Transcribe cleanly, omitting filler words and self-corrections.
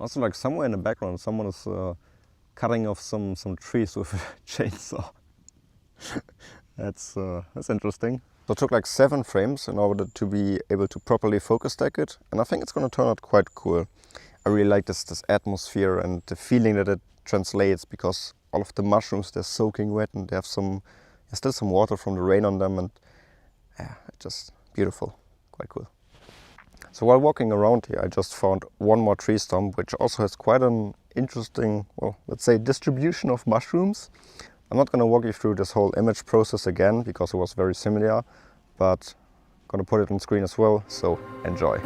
Also, like somewhere in the background, someone is cutting off some trees with a chainsaw. That's interesting. So I took like 7 frames in order to be able to properly focus stack it, and I think it's going to turn out quite cool. I really like this atmosphere and the feeling that it translates, because all of the mushrooms, they're soaking wet and they have still some water from the rain on them, and yeah, it's just beautiful, quite cool. So while walking around here, I just found one more tree stump, which also has quite an interesting, well, let's say distribution of mushrooms. I'm not going to walk you through this whole image process again because it was very similar, but I'm going to put it on screen as well, so enjoy.